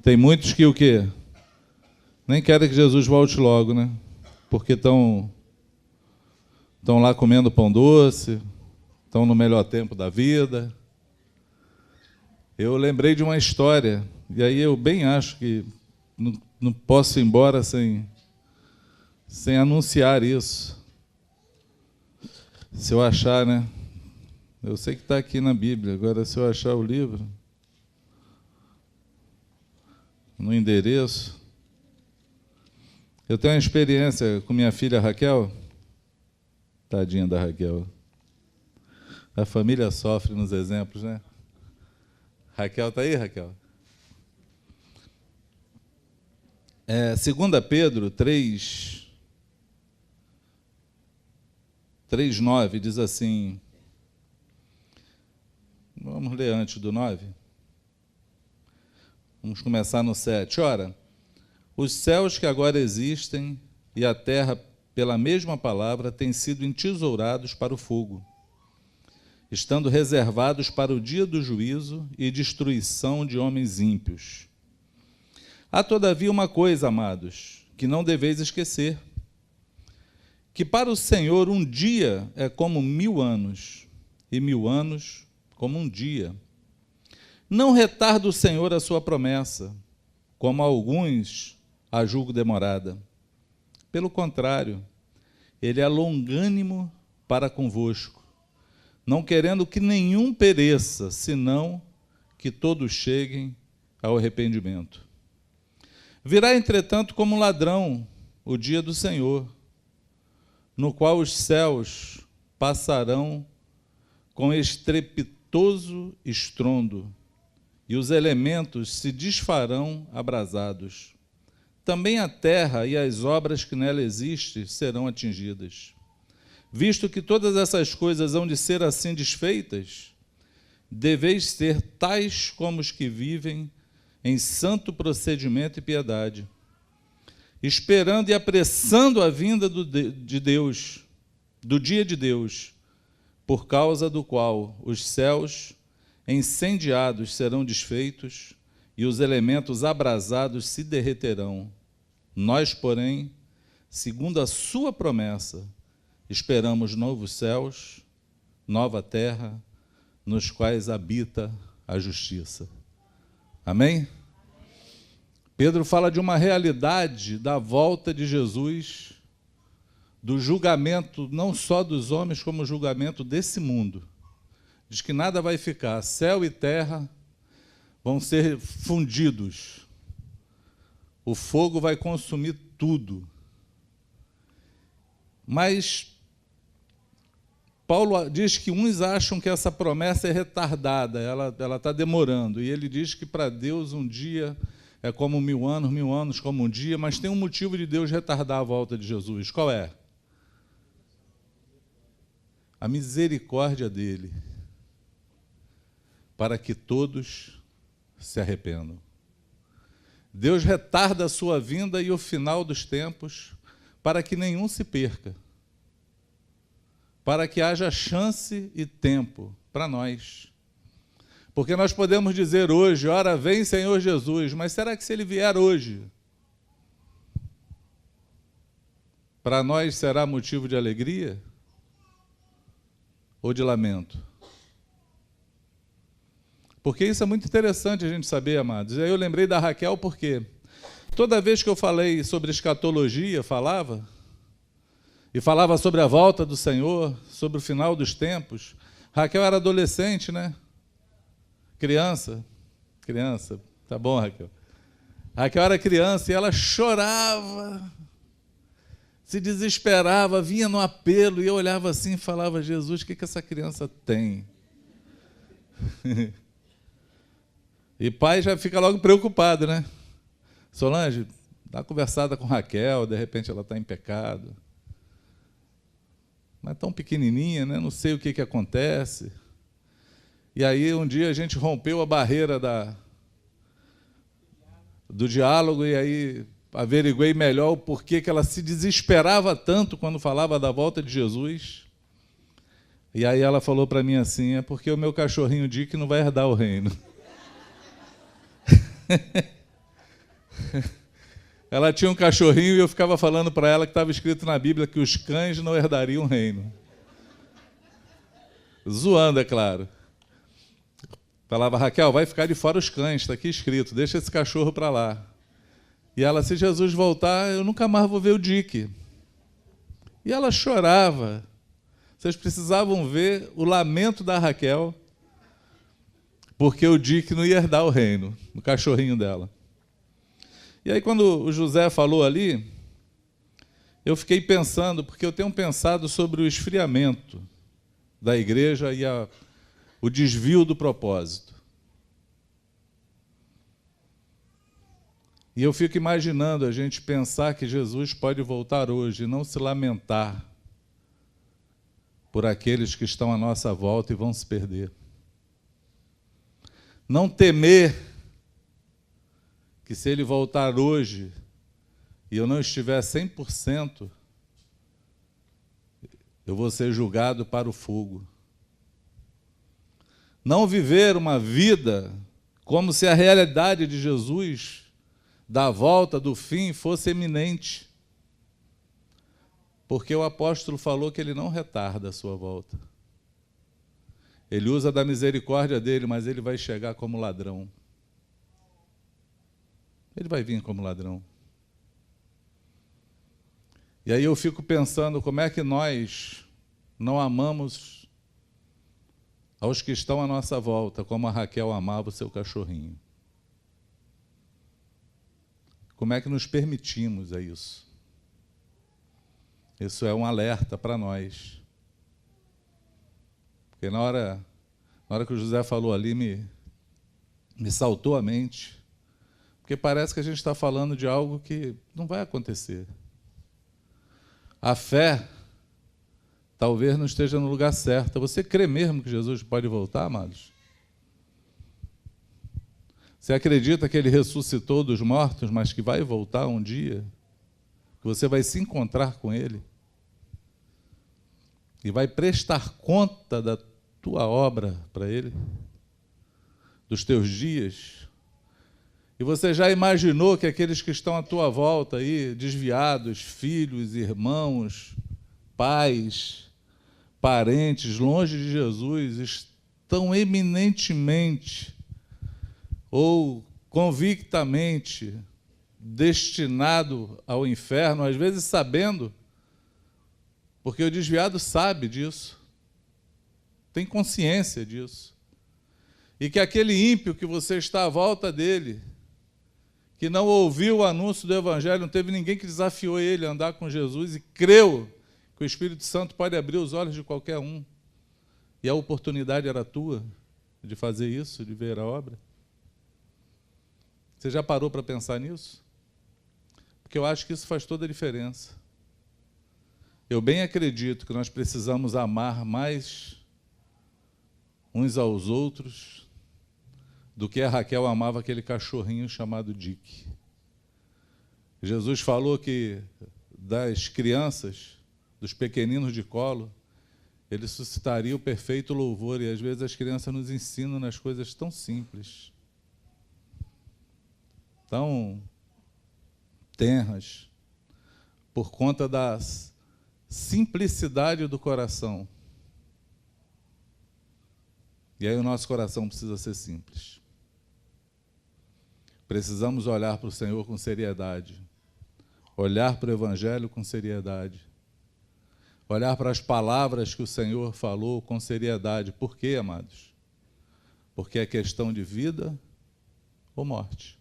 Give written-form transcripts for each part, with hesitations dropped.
Tem muitos que o quê? Nem querem que Jesus volte logo, né? Porque estão lá comendo pão doce, estão no melhor tempo da vida. Eu lembrei de uma história, e aí eu bem acho que não posso ir embora sem anunciar isso. Se eu achar, né? Eu sei que está aqui na Bíblia, agora se eu achar o livro, no endereço. Eu tenho uma experiência com minha filha Raquel. Tadinha da Raquel. A família sofre nos exemplos, né? Raquel está aí, Raquel? 2 Pedro 3:9 diz assim, vamos ler antes do 9? Vamos começar no 7. Ora, os céus que agora existem e a terra, pela mesma palavra, têm sido entesourados para o fogo, estando reservados para o dia do juízo e destruição de homens ímpios. Há, todavia, uma coisa, amados, que não deveis esquecer, que para o Senhor um dia é como 1000 anos, e 1000 anos como um dia. Não retarda o Senhor a sua promessa, como alguns a julgam demorada. Pelo contrário, ele é longânimo para convosco, não querendo que nenhum pereça, senão que todos cheguem ao arrependimento. Virá, entretanto, como um ladrão o dia do Senhor, no qual os céus passarão com estrepitoso estrondo, e os elementos se desfarão abrasados. Também a terra e as obras que nela existem serão atingidas. Visto que todas essas coisas hão de ser assim desfeitas, deveis ser tais como os que vivem em santo procedimento e piedade, esperando e apressando a vinda do dia de Deus, por causa do qual os céus incendiados serão desfeitos e os elementos abrasados se derreterão. Nós, porém, segundo a sua promessa, esperamos novos céus, nova terra, nos quais habita a justiça. Amém? Pedro fala de uma realidade da volta de Jesus, do julgamento não só dos homens, como o julgamento desse mundo. Diz que nada vai ficar, céu e terra vão ser fundidos. O fogo vai consumir tudo. Mas Paulo diz que uns acham que essa promessa é retardada, ela está demorando. E ele diz que para Deus um dia é como 1000 anos, 1000 anos como um dia, mas tem um motivo de Deus retardar a volta de Jesus. Qual é? A misericórdia dele, para que todos se arrependam. Deus retarda a sua vinda e o final dos tempos para que nenhum se perca, para que haja chance e tempo para nós. Porque nós podemos dizer hoje, ora vem Senhor Jesus, mas será que se ele vier hoje, para nós será motivo de alegria ou de lamento? Porque isso é muito interessante a gente saber, amados. E aí eu lembrei da Raquel porque toda vez que eu falei sobre escatologia, falava sobre a volta do Senhor, sobre o final dos tempos. Raquel era adolescente, né? Criança, tá bom, Raquel. Raquel era criança e ela chorava, se desesperava, vinha no apelo, e eu olhava assim e falava, Jesus, o que essa criança tem? E pai já fica logo preocupado, né? Solange, dá uma conversada com Raquel, de repente ela está em pecado. Mas tão pequenininha, né? Não sei o que acontece. E aí um dia a gente rompeu a barreira do diálogo e aí averiguei melhor o porquê que ela se desesperava tanto quando falava da volta de Jesus. E aí ela falou para mim assim, é porque o meu cachorrinho Dick não vai herdar o reino. Ela tinha um cachorrinho e eu ficava falando para ela que estava escrito na Bíblia que os cães não herdariam o reino. Zoando, é claro. Falava, Raquel, vai ficar de fora os cães, está aqui escrito, deixa esse cachorro para lá. E ela, se Jesus voltar, eu nunca mais vou ver o Dick. E ela chorava. Vocês precisavam ver o lamento da Raquel, porque o Dick não ia herdar o reino, o cachorrinho dela. E aí, quando o José falou ali, eu fiquei pensando, porque eu tenho pensado sobre o esfriamento da igreja e o desvio do propósito. E eu fico imaginando a gente pensar que Jesus pode voltar hoje e não se lamentar por aqueles que estão à nossa volta e vão se perder. Não temer que se ele voltar hoje e eu não estiver 100%, eu vou ser julgado para o fogo. Não viver uma vida como se a realidade de Jesus, da volta, do fim, fosse iminente. Porque o apóstolo falou que ele não retarda a sua volta. Ele usa da misericórdia dele, mas ele vai chegar como ladrão. Ele vai vir como ladrão. E aí eu fico pensando como é que nós não amamos aos que estão à nossa volta, como a Raquel amava o seu cachorrinho. Como é que nos permitimos a isso? Isso é um alerta para nós. Porque na hora que o José falou ali, me saltou a mente. Porque parece que a gente está falando de algo que não vai acontecer. A fé talvez não esteja no lugar certo. Você crê mesmo que Jesus pode voltar, amados? Você acredita que ele ressuscitou dos mortos, mas que vai voltar um dia? Que você vai se encontrar com ele? E vai prestar conta da tua obra para ele? Dos teus dias? E você já imaginou que aqueles que estão à tua volta aí, desviados, filhos, irmãos, pais, parentes, longe de Jesus, estão eminentemente ou convictamente destinados ao inferno, às vezes sabendo, porque o desviado sabe disso, tem consciência disso, e que aquele ímpio que você está à volta dele, que não ouviu o anúncio do Evangelho, não teve ninguém que desafiou ele a andar com Jesus e creu que o Espírito Santo pode abrir os olhos de qualquer um. E a oportunidade era tua de fazer isso, de ver a obra. Você já parou para pensar nisso? Porque eu acho que isso faz toda a diferença. Eu bem acredito que nós precisamos amar mais uns aos outros do que a Raquel amava aquele cachorrinho chamado Dick. Jesus falou que das crianças, dos pequeninos de colo, ele suscitaria o perfeito louvor, e às vezes as crianças nos ensinam nas coisas tão simples, tão tenras, por conta da simplicidade do coração. E aí o nosso coração precisa ser simples. Precisamos olhar para o Senhor com seriedade, olhar para o Evangelho com seriedade, olhar para as palavras que o Senhor falou com seriedade. Por quê, amados? Porque é questão de vida ou morte.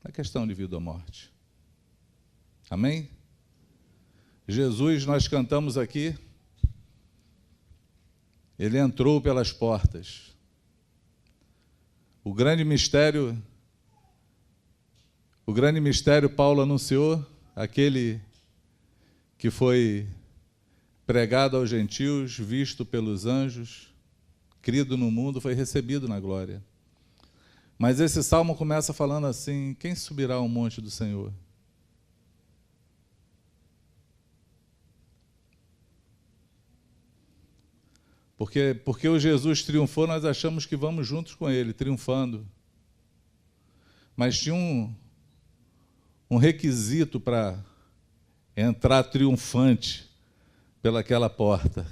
É questão de vida ou morte. Amém? Jesus, nós cantamos aqui, ele entrou pelas portas. O grande mistério Paulo anunciou, aquele que foi pregado aos gentios, visto pelos anjos, crido no mundo, foi recebido na glória. Mas esse salmo começa falando assim: quem subirá ao monte do Senhor? Porque o Jesus triunfou, nós achamos que vamos juntos com ele, triunfando. mas tinha um requisito para entrar triunfante pelaquela porta.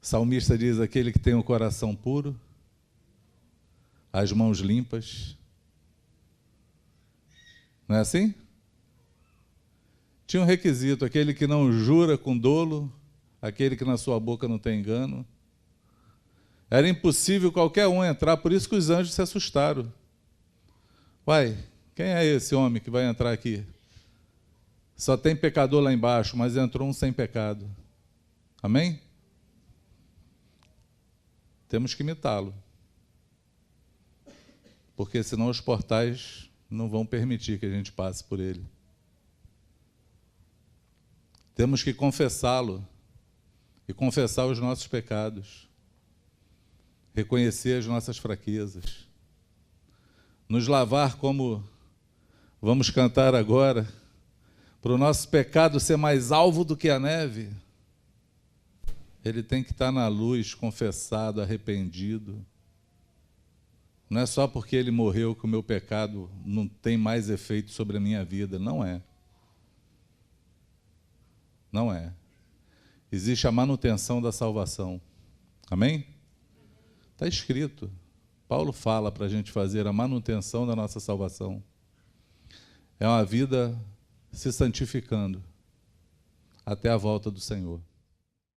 O salmista diz: aquele que tem o coração puro, as mãos limpas. Não é assim? Tinha um requisito: aquele que não jura com dolo, aquele que na sua boca não tem engano. Era impossível qualquer um entrar, por isso que os anjos se assustaram. Uai, quem é esse homem que vai entrar aqui? Só tem pecador lá embaixo, mas entrou um sem pecado. Amém? Temos que imitá-lo, porque senão os portais não vão permitir que a gente passe por ele. Temos que confessá-lo e confessar os nossos pecados, reconhecer as nossas fraquezas, nos lavar, como vamos cantar agora, para o nosso pecado ser mais alvo do que a neve. Ele tem que estar na luz, confessado, arrependido. Não é só porque ele morreu que o meu pecado não tem mais efeito sobre a minha vida. Não é. Não é. Existe a manutenção da salvação. Amém? Está escrito. Paulo fala para a gente fazer a manutenção da nossa salvação. É uma vida se santificando até a volta do Senhor.